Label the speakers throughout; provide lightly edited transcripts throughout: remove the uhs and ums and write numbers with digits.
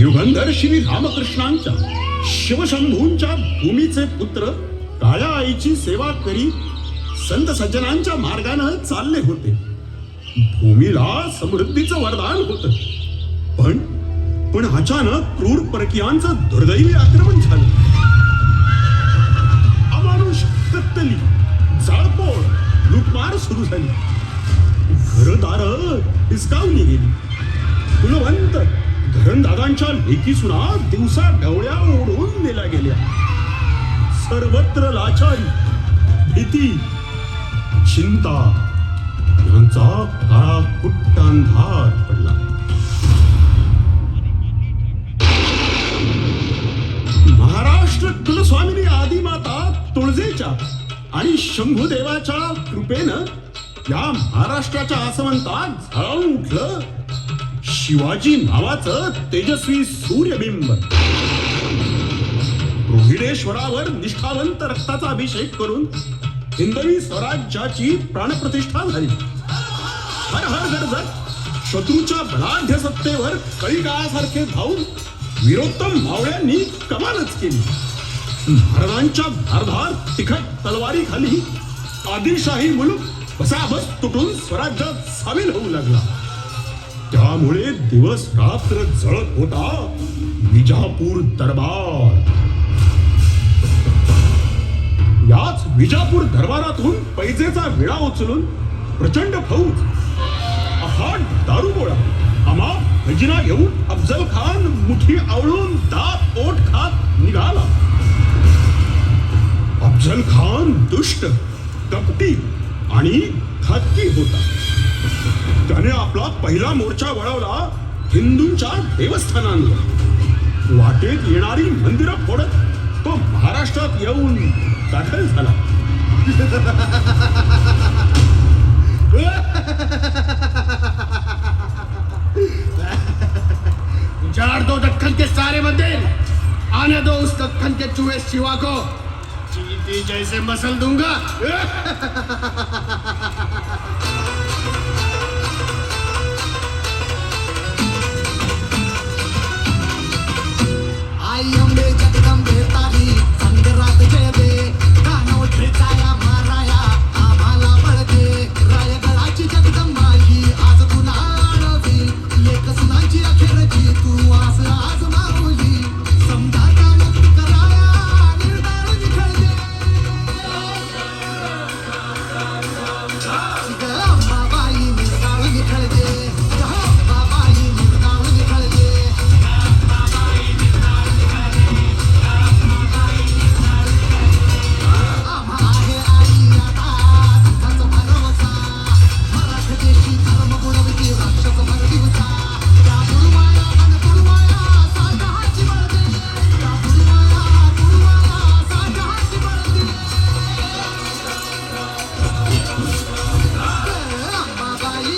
Speaker 1: युगंधर श्री रामकृष्णांच्या शिवशंभूंच्या भूमीचे पुत्र काळ्या आईची सेवा करी संत सज्जनांच्या मार्गाने चालले होते. भूमीला समृद्धीचं वरदान होत. पण अचानक क्रूर परकीयांचं दुर्दैवी आक्रमण झालं. अमानुष कत्तली, जाळपोळ, लूटमार सुरू झाली. घरदार हिसकावली गेली. कुलवंत धरणदादांच्या लेकी सुना दिवसा ढवळ्या ओढून नेल्या गेल्या. सर्वत्र लाचारी, भीती, चिंता यांचा काळा कुट्ट अंधार पडला. महाराष्ट्र कुलस्वामिनी आदिमाता तुळजेच्या आणि शंभूदेवाच्या कृपेनं या महाराष्ट्राच्या आसमंतात झळाळून उठलं शिवाजी नावाचं तेजस्वी सूर्यबिंब. रोहिडेश्वरावर निष्ठावंत रक्ताचा अभिषेक करून हिंदवी स्वराज्याची प्राणप्रतिष्ठा झाली. हर हर गरजत शत्रूच्या बलाढ्य सत्तेवर कळीकाळासारखे धावून वीरोत्तम मावळ्यांनी कमालच केली. महाराजांच्या धारधार तिखट तलवारी खाली आदिलशाही मुलूक बसाबस तुटून स्वराज्यात सामील होऊ लागला. त्यामुळे दिवस रात्र जळत होता विजापूर दरबार. याच विजापूर दरबारातून पैजेचा विळा उचलून प्रचंड फौज, अफाट दारुगोळा, अमाप खजिना घेऊन अफजल खान मुठी आवळून दात ओठ खात निघाला. अफजल खान दुष्ट, कपटी आणि घातकी होता. त्याने आपला पहिला मोर्चा वळवला हिंदूंच्या देवस्थानांवर. वाटेत येणारी मंदिरं फोडत तो महाराष्ट्रात येऊन दाखल झाला.
Speaker 2: उजाड़ दो दक्कन के सारे मंदिर, आने दो उस दक्कन के चूहे शिवा को, चींटी जैसे मसल दूंगा.
Speaker 3: आई अंबे जगदंबे तारी संगरात जय दे, कानोठेचा या माराया आम्हाला बळ दे. रायगडाची जगदंबा ही आज तुला आणवी, लेक सुनाची अखेरची तू आज माऊली. समजाता मुक्त कराया निर्धार निखळ दे. अंबाबाई निर्धार निखळ दे, अंबाबाई निर्धार निखळ दे. आहे आई आता तुझाच भरवसा, मराठ देशी धर्म बुडविती राक्षस भर दिवसा. त्या बुडवाया अन बुडवाया साधा हाची बळदे, त्या बुडवाया साधा हाची बळदे. अंबाबाई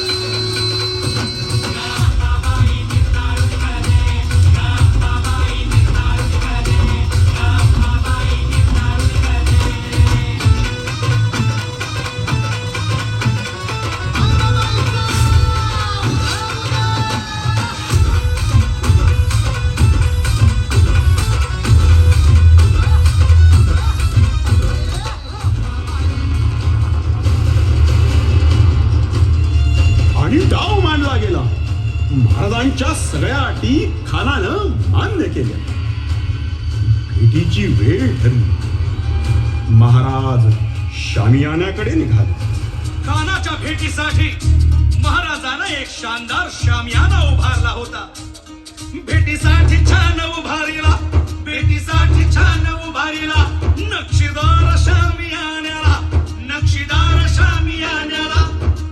Speaker 1: आणि डाव मांडला गेला. महाराजांच्या सगळ्या अटी खानानं मान्य केल्या. भेटीची वेळ ठरली. महाराज शामियानाकडे निघाले.
Speaker 4: खानाच्या भेटीसाठी महाराजानं एक शानदार शामियाना उभारला होता. भेटीसाठी छान उभारीला, भेटीसाठी छान उभारीला नक्षीदार शामियान्याला, नक्षीदार शामियान्याला.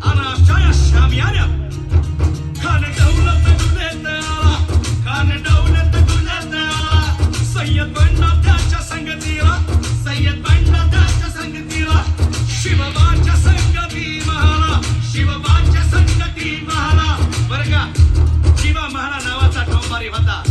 Speaker 4: आणि अशा या शामियान्यात खान दौलत गुलेत आला, खान दौलत गुलेत आला. सय्यद बंडा त्याच्या संगतीला, सय्यद बंडा त्याच्या संगतीला. शिवबाच्या संगती महाला, शिवबाच्या संगती महाला. बरं का, शिवा महारा नावाचा ठोंबारी होता.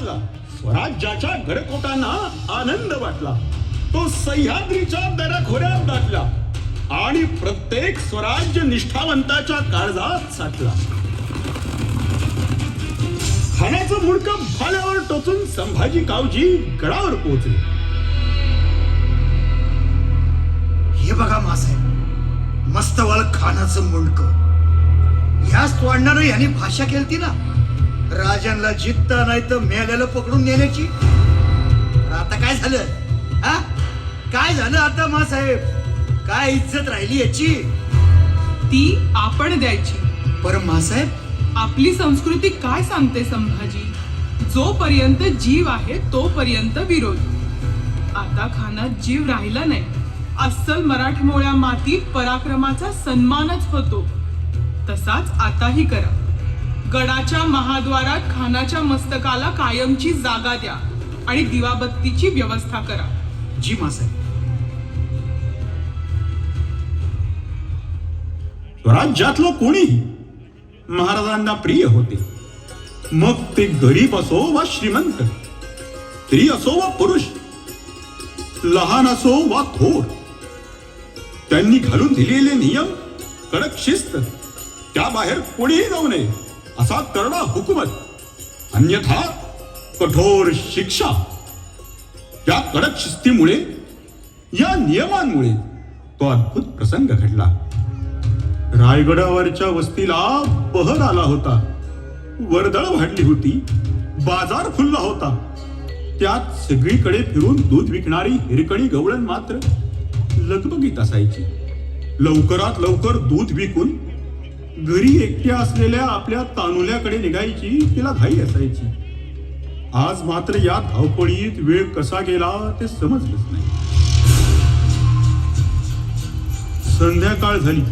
Speaker 1: वाटला. स्वराज्याच्या गडकोटांना आनंद वाटला. तो सह्याद्रीच्या दऱ्याखोऱ्यात दाटला आणि प्रत्येक स्वराज्य निष्ठावंताच्या काळजात साठला. खानाचं मुंडकं भाल्यावर टोचून संभाजी कावजी गडावर पोहोचले.
Speaker 5: हे बघा मासाहेब, मस्त वळ खानाचं मुंडकं. याच तोडणारं यांनी भाषा केलती ना, राजांना जित्ता नाही तर मेल्याला पकडून नेण्याची. तर आता काय झालं? हा, काय झालं आता मासाहेब? काय इज्जत राहिली याची?
Speaker 6: ती आपण द्यायची.
Speaker 5: पर मासाहेब,
Speaker 6: आपली संस्कृती काय सांगते संभाजी? जोपर्यंत जीव आहे तोपर्यंत विरोध. आता खानात जीव राहिला नाही. अस्सल मराठमोळ्या मातीत पराक्रमाचा सन्मानच होतो. तसाच आताही करा. गडाच्या महाद्वारात खानाच्या मस्तकाला कायमची जागा द्या आणि दिवाबत्तीची व्यवस्था करा.
Speaker 5: जी मासाहेब.
Speaker 1: स्वराज्यातलं कोणीही महाराजांना प्रिय होते. मग ते गरीब असो वा श्रीमंत, स्त्री असो वा पुरुष, लहान असो वा थोर. त्यांनी घालून दिलेले नियम, कडक शिस्त, त्याबाहेर कोणीही जाऊ नये असा करडा हुकूमत, अन्यथा कठोर शिक्षा. या कडक शिस्तीमुळे, या नियमांमुळे तो अद्भुत प्रसंग घडला. रायगडावरच्या वस्तीला बहर आला होता. वर्दळ वाढली होती. बाजार फुलला होता. त्यात सगळीकडे फिरून दूध विकणारी हिरकणी गवळण मात्र लगबगीत असायची. लवकरात लवकर दूध विकून घरी एकट्या असलेल्या आपल्या तानुल्याकडे निघायची तिला घाई असायची. आज मात्र या धावपळीत वेळ कसा गेला ते समजलंच नाही. संध्याकाळ झाली.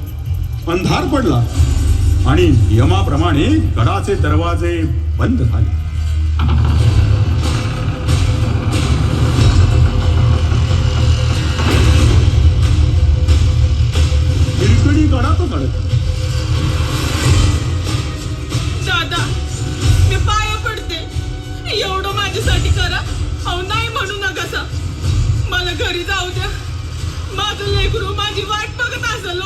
Speaker 1: अंधार पडला आणि नियमाप्रमाणे गडाचे दरवाजे बंद झाले. हिरकणी गडातच अडकली.
Speaker 6: दादा, मी पाया पडते. एवढं माझ्यासाठी करा. अहो नाही म्हणू नका. मला घरी जाऊ द्या. माझं लेकरू माझी वाट बघत असेल.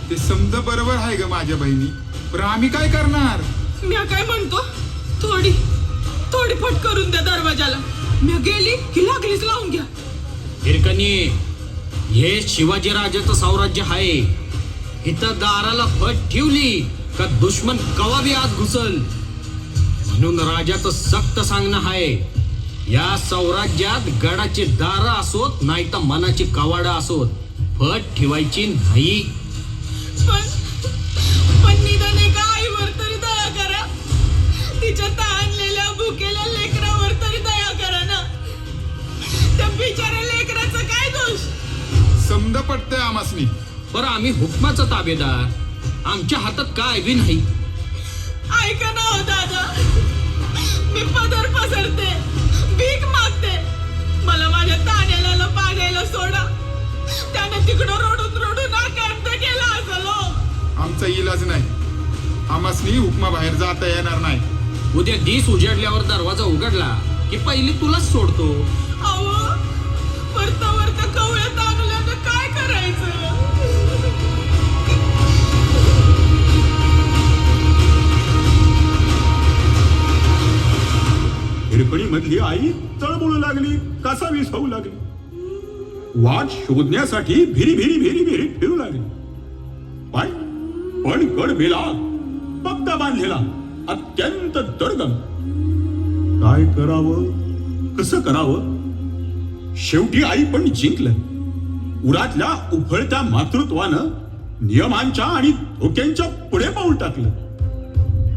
Speaker 7: ते समजा बरोबर आहे ग माझ्या बहिणी, पण आम्ही काय करणार?
Speaker 6: मी काय म्हणतो, थोडी फट करून द्या दरवाजाला. मी गेली की लागलीच लावून घ्या.
Speaker 8: हिरकणी, हे शिवाजी राजाचं साम्राज्य आहे. इथं दाराला फट ठेवली का दुश्मन कवा बी आत घुसल. म्हणून राजाचं सक्त सांगणं आहे, या साम्राज्यात गडाचे दार असोत नाही तर मनाची कवाडा असोत, फट ठेवायची नाही.
Speaker 6: पण निदान एका आईवर तरी दया करा. तिच्या ताणलेल्या भुकेल्या लेकरावर तरी दया करा ना. त्या बिचाऱ्या लेकराचा काय दोष?
Speaker 7: समजा पडतंय आमासनी.
Speaker 8: बरं, आम्ही हुकमाचा ताबेदार, आमच्या हातात काय बी नाही.
Speaker 6: ऐका ना हो दादा, मी पदर पसरते, भीक मागते. मला माझ्या ताण्याला पाण्याला सोडा. त्यानं तिकडं रडून आकांत केला असेल.
Speaker 7: आमचा इलाज नाही. आमासनी हुकमा बाहेर जाता येणार नाही.
Speaker 8: उद्या दिस उजाडल्यावर दरवाजा उघडला की पहिली तुलाच सोडतो.
Speaker 6: अहो, वरता कवळ्या तांदूळानं काय करायचं?
Speaker 1: हिरकणी मधली आई तळमळू लागली, कासावीस होऊ लागली. वाट शोधण्यासाठी भिरी फिरू लागली. पण गड बेला, पक्का बांधलेला, अत्यंत दुर्गम. काय करावं, कसं करावं? शेवटी आई पण जिंकलं. उरातल्या उफळत्या मातृत्वानं नियमांच्या आणि धोक्यांच्या पुढे पाऊल टाकलं.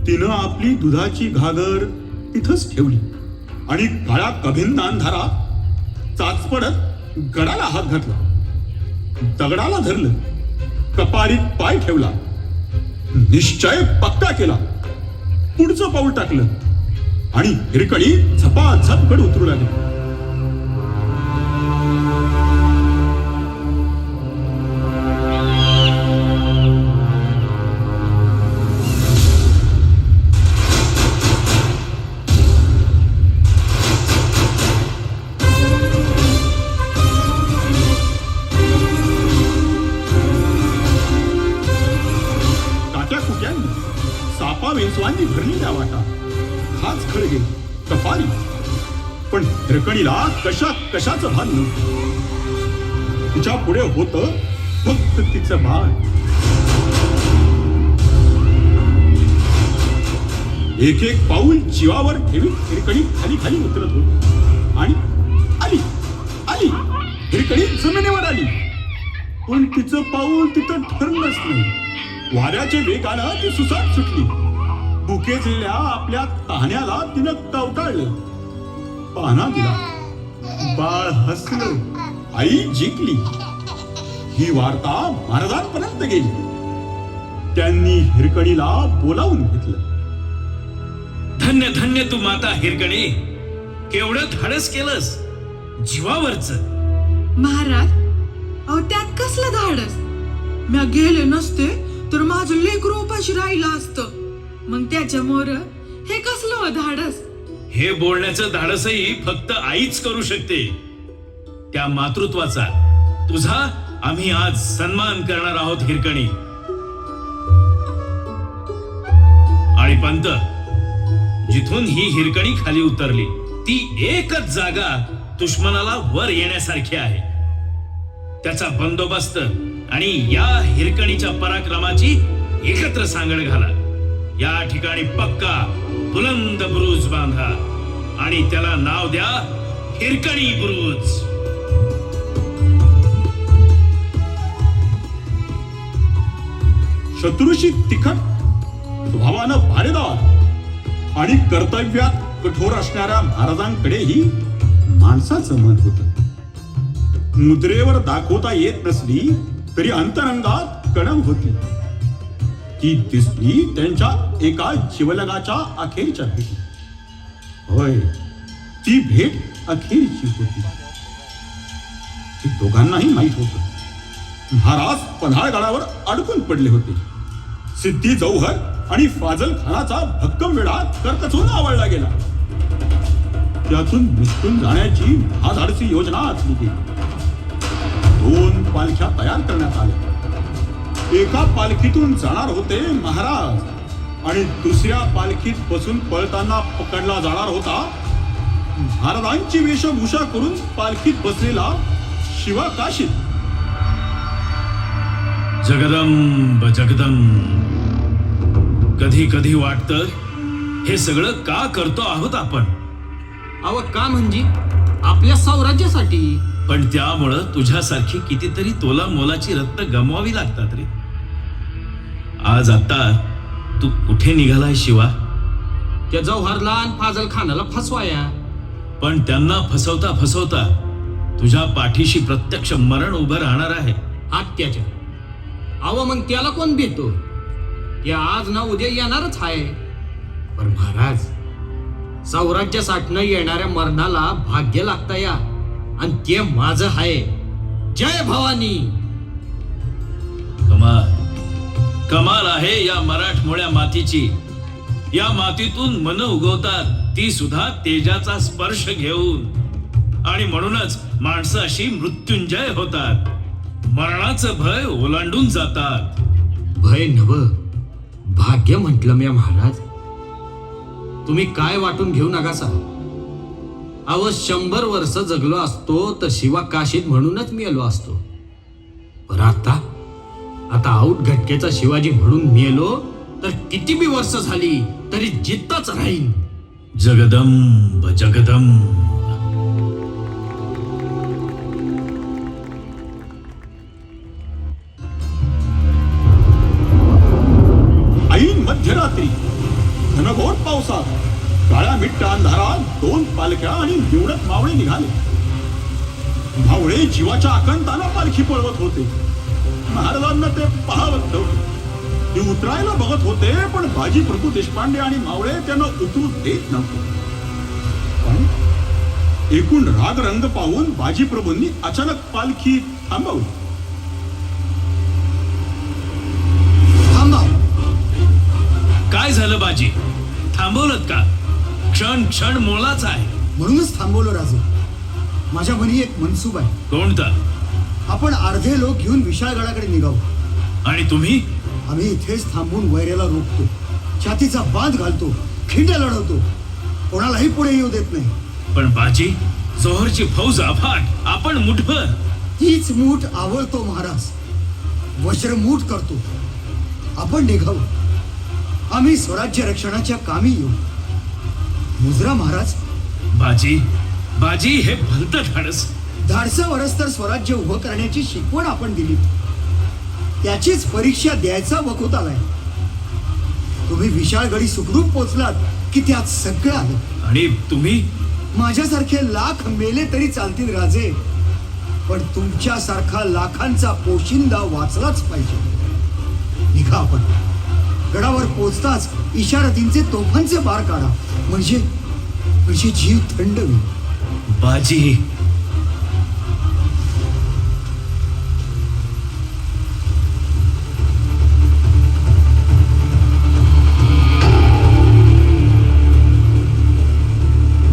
Speaker 1: तिनं आपली दुधाची घागर तिथंच ठेवली आणि काळा कभिन्न अंधारा चाचपडत गडाला हात घातला. दगडाला धरलं, कपारीत पाय ठेवला, निश्चय पक्का केला. पुढचं पाऊल टाकलं आणि हिरकणी झपाझप गड उतरू लागली. पण हिरकणीला कशाचं भान नव्हतं. तिच्या पुढे होतं फक्त तिचं बाळ. एक एक पाऊल जीवावर ठेवीत हिरकणी खाली खाली उतरत होती आणि आली आली हिरकणी जमिनीवर आली. पण तिचं पाऊल तिथं ठरलंच नाही. वाऱ्याच्या वेगानं ती सुसाट सुटली. बुकेजलेल्या आपल्या ताहण्याला तिनं कवटाळलं. पाना दिला. बाळ हसलं. आई जिंकली. ही वार्ता महाराजांपर्यंत गेली. त्यांनी हिरकणीला बोलावून घेतलं.
Speaker 4: धन्य धन्य तू माता हिरकणी, केवढं धाडस केलंस जीवावरच.
Speaker 6: महाराज, अहो त्यात कसलं धाडस? म्या गेले नसते तर माझं लेकरू उपाशी राहिलं असतं. मग त्याच्यामुळे हे कसलं धाडस?
Speaker 4: हे बोलण्याचं धाडसही फक्त आईच करू शकते. त्या मातृत्वाचा तुझा आम्ही आज सन्मान करणार आहोत हिरकणी. आणि पंत, जिथून ही हिरकणी खाली उतरली ती एकच जागा दुश्मनाला वर येण्यासारखी आहे. त्याचा बंदोबस्त आणि या हिरकणीच्या पराक्रमाची एकत्र सांगड घाला. या ठिकाणी पक्का बुलंद बुरुज बांधा आणि त्याला नाव द्या हिरकणी बुरुज.
Speaker 1: शत्रूशी तिखट, स्वभावानं भारेदार आणि कर्तव्यात कठोर असणाऱ्या महाराजांकडेही माणसाचं मन होतं. मुद्रेवर दाखवता येत नसली तरी अंतरंगात कणव होती. ती दिसली त्यांच्या एका जीवलगाच्या अखेरच्या भेटी. होय, ती भेट अखेरची होती. ती दोघांनाही माहीत होतं. महाराज पन्हाळगडावर अडकून पडले होते. सिद्धी जौहर आणि फाजल खानाचा भक्कम वेढा कर्कचून आवळला गेला. त्यातून निसटून जाण्याची धाडसी योजना आखली गेली. 2 पालख्या तयार करण्यात आल्या. एका पालखीतून जाणार होते महाराज आणि दुसऱ्या पालखीत बसून पळताना पकडला जाणार होता महाराजांची वेशभूषा करून पालखीत बसलेला शिवा काशीद.
Speaker 4: जगदंब जगदंब, कधी कधी वाटतं हे सगळं का करतो आहोत आपण.
Speaker 8: अव का म्हणजे आपल्या साम्राज्यासाठी.
Speaker 4: पण त्यामुळं तुझ्यासारखी कितीतरी तोला मोलाची रत्न गमवावी लागतात रे. आज आता तू कुठे निघालाय शिवा?
Speaker 8: त्या जौहरला आणि फाजल खानाला फसवाया.
Speaker 4: पण त्यांना फसवता फसवता तुझ्या पाठीशी प्रत्यक्ष मरण उभं राहणार आहे.
Speaker 8: अत्याचार. अव मग त्याला कोण भेटतो? ते आज ना उद्या येणारच आहे. पण महाराज, साम्राज्यासाठीनं येणाऱ्या मरणाला भाग्य लागता या आणि ते माझं आहे. जय भवानी.
Speaker 4: कमाल कमाल आहे या मराठमोळ्या मातीची. या मातीतून मन उगवतात, ती सुद्धा तेजाचा स्पर्श घेऊन. आणि म्हणूनच माणसं अशी मृत्युंजय होतात. मरणाचं भय ओलांडून जातात.
Speaker 8: भय नव, भाग्य म्हटलं मी महाराज. तुम्ही काय वाटून घेऊ नकासा. अव 100 वर्ष जगलो असतो तर शिवा काशीद म्हणूनच मेलो असतो. पर आता आऊट घटकेचा शिवाजी म्हणून मेलो तर किती बी वर्ष झाली तरी जिद्दच राहीन.
Speaker 4: जगदंब जगदंब.
Speaker 1: ऐन मध्यरात्री घनघोर पावसात काळ्या मिट्ट अंधारात 2 पालख्या आणि निवडक मावळे निघाले. मावळे जीवाच्या आकांताला पालखी पळवत होते. महाराजांना ते पाहावत नव्हते. ते उतरायला बघत होते पण बाजी प्रभू देशपांडे आणि मावळे त्यांना उतरू देत नव्हते. पण एकूण राग रंग पाहून बाजी प्रभूंनी अचानक पालखी थांबवली.
Speaker 5: थांबा.
Speaker 4: काय झालं बाजी? थांबवलं का? क्षण क्षण मोलाचा आहे.
Speaker 5: म्हणूनच थांबवलं राजे. माझ्या मनी एक मनसूब आहे.
Speaker 4: कोणता?
Speaker 5: आपण अर्धे लोक घेऊन विशाळगडाकडे निघावं.
Speaker 4: आणि तुम्ही?
Speaker 5: आम्ही इथेच थांबून वैऱ्याला रोखतो, छातीचा बांध घालतो, खिंड्या लढवतो, कोणालाही पुढे येऊ देत नाही.
Speaker 4: पण बाजी, जोहरची फौज अफाट, आपण मुठभर.
Speaker 5: तीच मूठ आवळतो महाराज, वज्रमूठ करतो. आपण निघाऊ, आम्ही स्वराज्य रक्षणाच्या कामी येऊ. मुजरा महाराज,
Speaker 4: बाजी, बाजी हे भलतं धाडस.
Speaker 5: धाडसावरच तर स्वराज्य उभं करण्याची शिकवण आपण दिली. त्याचीच परीक्षा द्यायचा वखूत आलाय. तुम्ही विशाळगडी सुखरूप पोचलात की त्यात सगळं आलं.
Speaker 4: आणि तुम्ही
Speaker 5: माझ्यासारखे लाख मेले तरी चालतील राजे, पण तुमच्यासारखा लाखांचा पोशिंदा वाचलाच पाहिजे. निघा आपण. गडावर पोचताच इशारतींचे तोफांचे बार काढा, म्हणजे जीव थंड होईल.
Speaker 4: बाजी,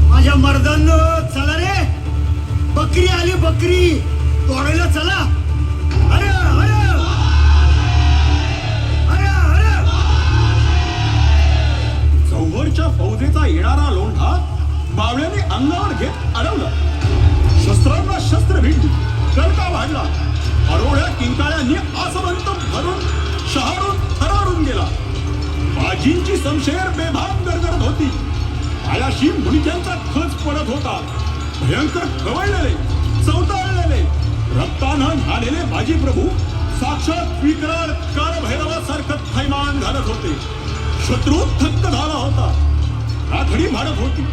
Speaker 5: माझ्या मर्दांनो, चला रे, बकरी आली, बकरी तोडायला चला. अरे अरे अरे अरे.
Speaker 1: जौहरच्या फौजेचा येणारा लोंढा मावळ्याने अंगावर घेत अडवला. शस्त्रांना शस्त्र भिडली, कणका वाढला. अरोळ्या किंकाळ्यांनी आसवंत भरून शहारून थरारून गेला. बाजींची समशेर बेभान गरगरत होती. पायाशी मुंडक्यांचा खच पडत होता. भयंकर खवळलेले, चवताळलेले, रक्तानं झालेले बाजी प्रभू साक्षात विकराळ काळभैरवासारखं थैमान घालत होते. शत्रू थक्क झाला होता. राखडी मारत होती.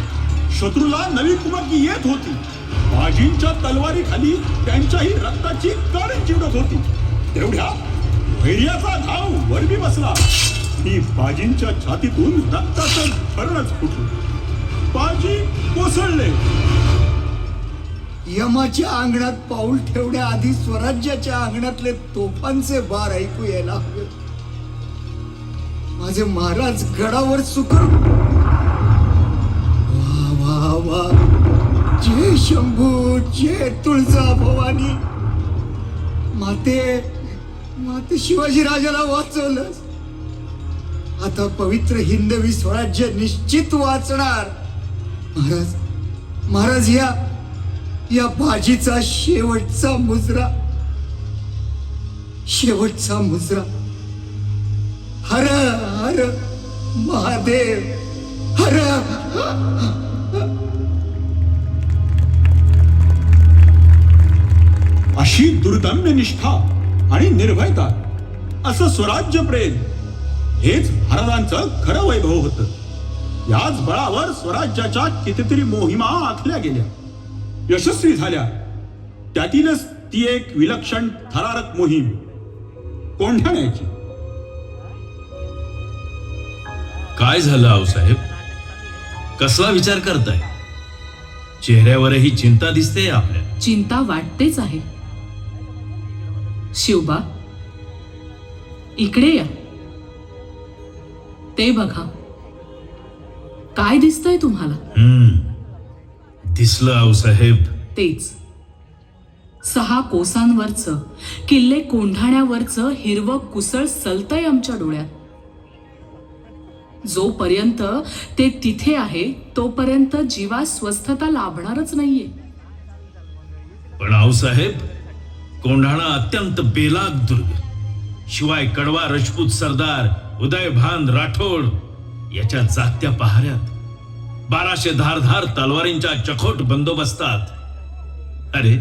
Speaker 1: शत्रूला नवी कुमकी येत होती. बाजींच्या तलवारीखाली त्यांच्याही रक्ताची कण चिवडत होती. तेवढ्या वैर्याचा घाव वरबी बसला. ही बाजींच्या छातीतून रक्ताचं झरणच फुटलं. बाजी कोसळले.
Speaker 5: यमाच्या अंगणात पाऊल ठेवण्याआधी स्वराज्याच्या अंगणातले तोफांचे बार ऐकू यायला हवे. माझे महाराज गडावर सुखर. वा वा वा, जय शंभू, जय तुळजा भवानी. माते शिवाजी राजाला वाचवलंस. आता पवित्र हिंदवी स्वराज्य निश्चित वाचणार. महाराज, या बाजीचा शेवटचा मुजरा. हर हर महादेव, हर.
Speaker 1: अशी दुर्दम्य निष्ठा आणि निर्भयता, असं स्वराज्य प्रेम, हेच महाराजांचं खरं वैभव होतं. याच बळावर स्वराज्याच्या कितीतरी मोहिमा आखल्या गेल्या, यशस्वी झाल्या. त्यातीलच ती एक विलक्षण थरारक मोहीम कोंढाण्याची.
Speaker 4: काय झालं आऊसाहेब? कसला विचार करताय? चेहऱ्यावरही चिंता दिसते आपल्या.
Speaker 9: चिंता वाटतेच आहे. शिवबा, इकडे या. ते बघा, काय दिसतंय तुम्हाला?
Speaker 4: दिसलं आऊसाहेब.
Speaker 9: तेच 6 कोसांवरचं, किल्ले कोंढाण्यावरचं हिरवं कुसळ सलतंय आमच्या डोळ्यात. जोपर्यंत ते तिथे आहे तोपर्यंत जीवास स्वस्थता लाभणारच नाहीये.
Speaker 4: पण आऊसाहेब, कोंढाणा अत्यंत बेलाग दुर्ग. शिवाय कडवा राजपूत सरदार उदयभान राठोड याच्या जागत्या पहाऱ्यात, 1200 धारधार तलवारींच्या चखोट बंदोबस्तात. अरे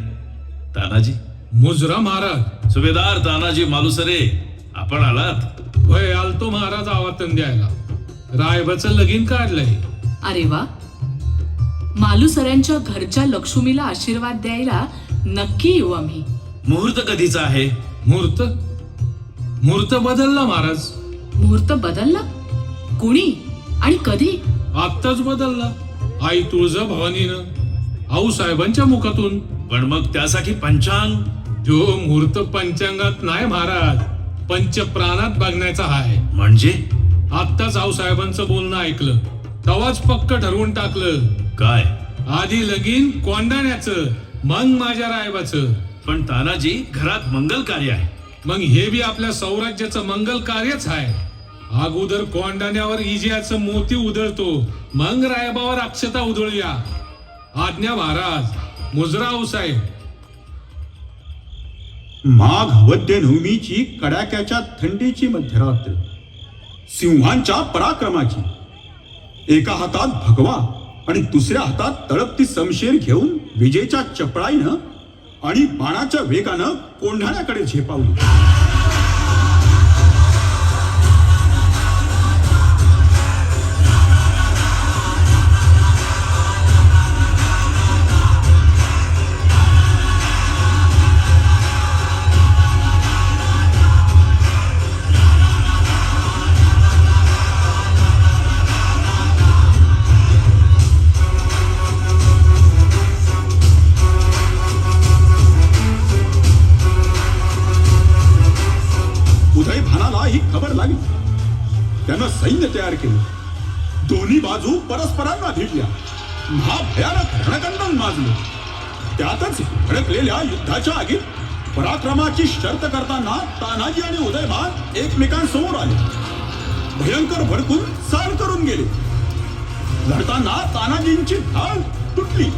Speaker 4: तानाजी.
Speaker 8: मुजरा महाराज.
Speaker 4: सुभेदार तानाजी मालुसरे, आपण आलात?
Speaker 8: वय आलतो महाराज आवातन द्यायला. रायबाचं लगीन काढलंय.
Speaker 9: अरे वा, मालुसऱ्यांच्या घरच्या लक्ष्मीला आशीर्वाद द्यायला नक्की येऊ आम्ही.
Speaker 4: मुहूर्त कधीचा आहे?
Speaker 8: मुहूर्त बदलला महाराज.
Speaker 9: मुहूर्त बदलला? कुणी आणि कधी?
Speaker 8: आत्ताच बदलला. आई तुळजा भवानीनं, आऊसाहेबांच्या मुखातून.
Speaker 4: पण मग त्यासाठी पंचांग?
Speaker 8: जो मुहूर्त पंचांगात नाही महाराज, पंचप्राणात बघण्याचा आहे.
Speaker 4: म्हणजे?
Speaker 8: आत्ताच आऊसाहेबांचं बोलणं ऐकलं, तवाच पक्क ठरवून टाकलं.
Speaker 4: काय?
Speaker 8: आधी लगीन कोंढाण्याचं, मग माझ्या रायबाचं.
Speaker 4: पण तानाजी, घरात मंगल कार्य आहे.
Speaker 8: मग हे बी आपल्या सौराज्याचं मंगल कार्यच आहे. अगोदर कोंढाण्यावर इजियाचं मोती उधळतो, मग रायबावर अक्षता उधळूया.
Speaker 10: आज्ञा महाराज. मुजराव साहेब.
Speaker 1: माघ वद्य नवमीची कडाक्याच्या थंडीची मध्यरात्र, सिंहांच्या पराक्रमाची. एका हातात भगवा आणि दुसऱ्या हातात तळपती समशेर घेऊन विजेच्या चपळाईनं आणि बाणाच्या वेगानं कोंढाण्याकडे झेपावली. उदयभानाला ही खबर लागली. त्यानं सैन्य तयार केलं. दोन्ही बाजू परस्परांना भिडल्या. महाभयानक रणकंदन माजलं. त्यातच भडकलेल्या युद्धाच्या आगीत पराक्रमाची शर्त करताना तानाजी आणि उदयभान एकमेकांसमोर आले. भयंकर भडकून चाल करून गेले. लढताना तानाजींची ढाल तुटली,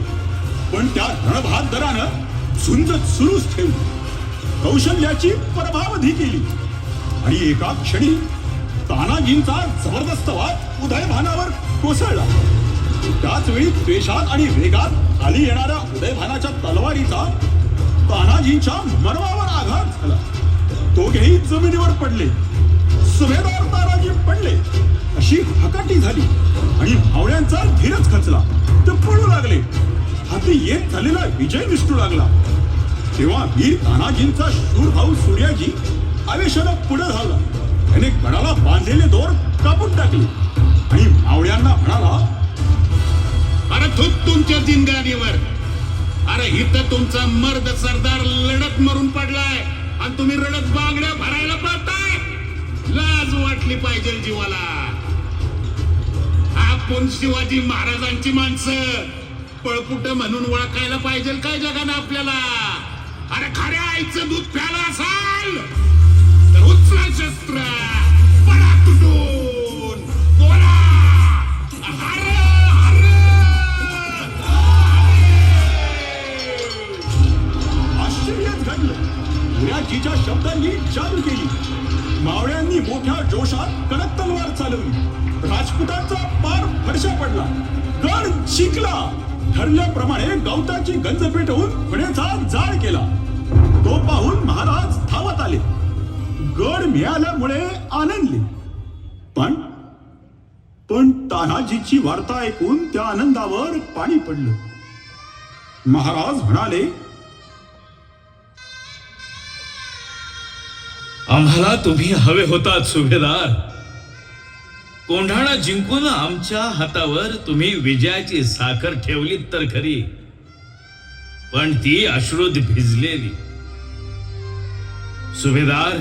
Speaker 1: पण त्या रणबहादरानं झुंज सुरूच ठेवली. कौशल्याची परभावधी केली आणि एका क्षणी तानाजींचा जबरदस्त वाद उदयभानावर कोसळला. त्याच वेळी द्वेषात आणि वेगात खाली येणाऱ्या उदयभानाच्या तलवारीचा तानाजींच्या मर्मावर आघात झाला. दोघेही जमिनीवर पडले. सुभेदार तानाजी पडले. अशी हकाटी झाली आणि मावळ्यांचा धीरच खचला. ते पळू लागले. हाती येत झालेला विजय निष्ठू लागला. तेव्हा वीर तानाजींचा शूर भाऊ सूर्याजी आवेशानं पुढे झाला. त्याने गडाला बांधलेले दोर कापून टाकले आणि मावळ्यांना म्हणाला,
Speaker 2: अरे थूक तुमच्या जिनगाडीवर. अरे इथं तुमचा मर्द सरदार लढत मरून पडलाय आणि तुम्ही रडत बांगड्या भरायला पाहताय. लाज वाटली पाहिजे जीवाला. आपण शिवाजी महाराजांची माणसं पळपुट म्हणून ओळखायला पाहिजे काय जगानं आपल्याला. अरे खऱ्या आईचं दूध प्याला असाल तर उचला शस्त्र, पडा तुटून, बोला हर हर.
Speaker 1: आश्चर्यच घडलं. सूर्याजीच्या शब्दांनी जादू केली. मावळ्यांनी मोठ्या जोशात कडक तलवार चालवली. राजपुतांचा पार फडशा पडला. गड जिंकला. ठरल्याप्रमाणे गवताची गंज पेटवून फण्याचा जाळ केला. तो पाहून महाराज धावत आले. गड मिळाल्यामुळे आनंदले. पण तानाजीची वार्ता ऐकून त्या आनंदावर पाणी पडलं. महाराज म्हणाले,
Speaker 4: आम्हाला तुम्ही हवे होतात सुभेदार. कोंढाणा जिंकून आमच्या हातावर तुम्ही विजयाची साखर ठेवलीत तर खरी, पण ती अश्रूत भिजलेली. सुभेदार,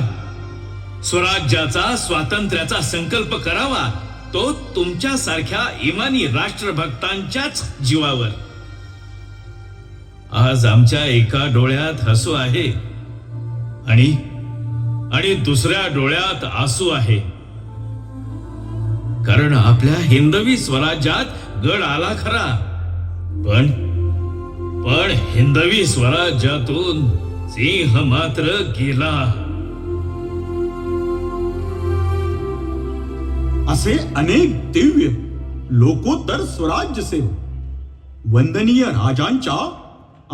Speaker 4: स्वराज्याचा स्वातंत्र्याचा संकल्प करावा तो तुमच्या सारख्या इमानी राष्ट्रभक्तांच्याच जीवावर. आज आमच्या एका डोळ्यात हसू आहे आणि दुसऱ्या डोळ्यात आसू आहे. कारण आपल्या हिंदवी स्वराज्यात गड आला खरा, पण हिंदवी स्वराज्यातून सिंह मात्र गेला.
Speaker 1: असे अनेक दिव्य लोकोत्तर स्वराज्य सेवक वंदनीय राजांच्या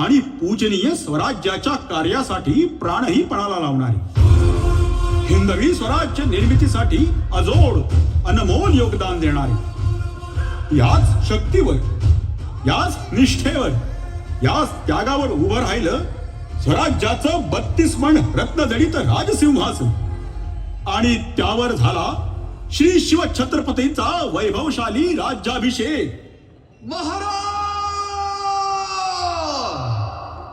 Speaker 1: आणि पूजनीय स्वराज्याच्या कार्यासाठी प्राणही पणाला लावणारे, हिंदवी स्वराज्य निर्मितीसाठी अजोड अनमोल योगदान देणारे, याच शक्तीवर, याच निष्ठेवर, याच त्यागावर उभं राहिलं स्वराज्याचं 32 मण रत्नजडित राजसिंहासन. आणि त्यावर झाला श्री शिवछत्रपतींचा वैभवशाली राज्याभिषेक.
Speaker 3: महाराज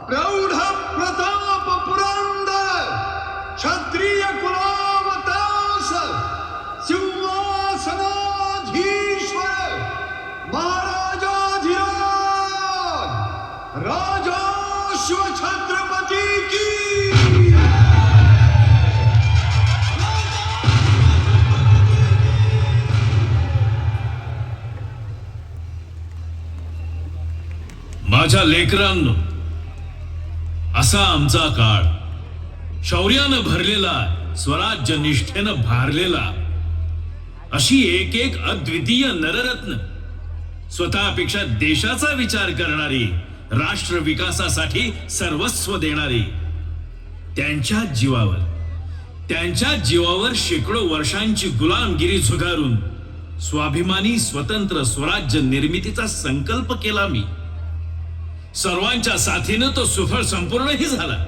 Speaker 3: प्रौढ प्रताप पुरंदर क्षत्रिय कुलावतास सिंहासनाधीश्वर महाराजाधिराज राजा शिवछत्रपती की
Speaker 4: माझ्या लेकरांनो, असा आमचा काळ, शौर्यानं भरलेला, स्वराज्य निष्ठेनं भारलेला, अशी एक एक अद्वितीय नररत्न, स्वतःपेक्षा देशाचा विचार करणारी, राष्ट्र विकासासाठी सर्वस्व देणारी, त्यांच्या जीवावर शेकडो वर्षांची गुलामगिरी झुगारून स्वाभिमानी स्वतंत्र स्वराज्य निर्मितीचा संकल्प केला मी. सर्वांच्या साथीनं तो सुफळ संपूर्णही झाला.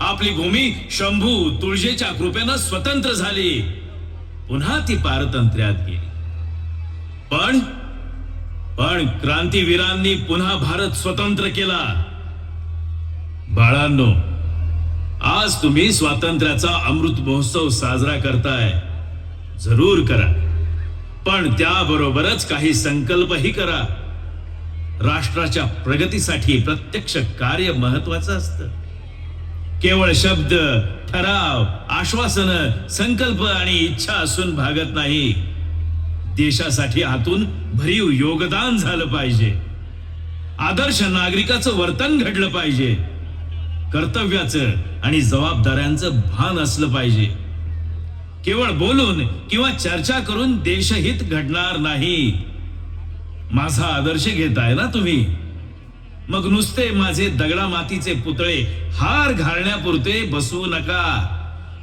Speaker 4: आपली भूमी शंभू तुळजेच्या कृपेनं स्वतंत्र झाली. पुन्हा ती पारतंत्र्यात गेली. पण क्रांतीवीरांनी पुन्हा भारत स्वतंत्र केला. बाळांनो, आज तुम्ही स्वातंत्र्याचा अमृत महोत्सव साजरा करताय. जरूर करा, पण त्याबरोबरच काही संकल्पही करा. राष्ट्राच्या प्रगतीसाठी प्रत्यक्ष कार्य महत्वाचं असतं. केवळ शब्द, ठराव, आश्वासन, संकल्प आणि इच्छा असून भागत नाही. देशासाठी आतून भरीव योगदान झालं पाहिजे. आदर्श नागरिकाचं वर्तन घडलं पाहिजे. कर्तव्याचं आणि जबाबदाऱ्यांचं भान असलं पाहिजे. केवळ बोलून किंवा चर्चा करून देशहित घडणार नाही. माझा आदर्श घेताय ना तुम्ही? मग नुसते माझे दगडा मातीचे पुतळे हार घालण्यापुरते बसवू नका.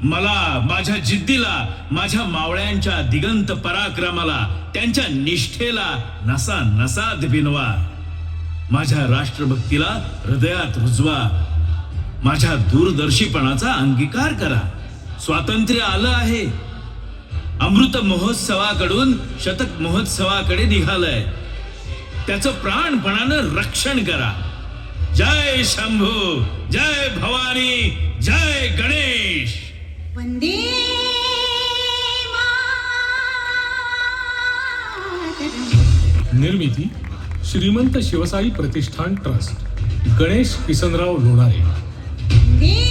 Speaker 4: मला, माझ्या जिद्दीला, माझ्या मावळ्यांच्या दिगंत पराक्रमाला, त्यांच्या निष्ठेला नसा नसात भिनवा. माझ्या राष्ट्रभक्तीला हृदयात रुजवा. माझ्या दूरदर्शीपणाचा अंगीकार करा. स्वातंत्र्य आलं आहे. अमृत महोत्सवाकडून शतक महोत्सवाकडे निघालंय. त्याचं प्राणपणानं रक्षण करा. जय शंभू, जय भवानी, जय गणेश.
Speaker 3: वंदे
Speaker 10: निर्मिती श्रीमंत शिवसाई प्रतिष्ठान ट्रस्ट, गणेश किसनराव लोणारे.
Speaker 3: मातरम.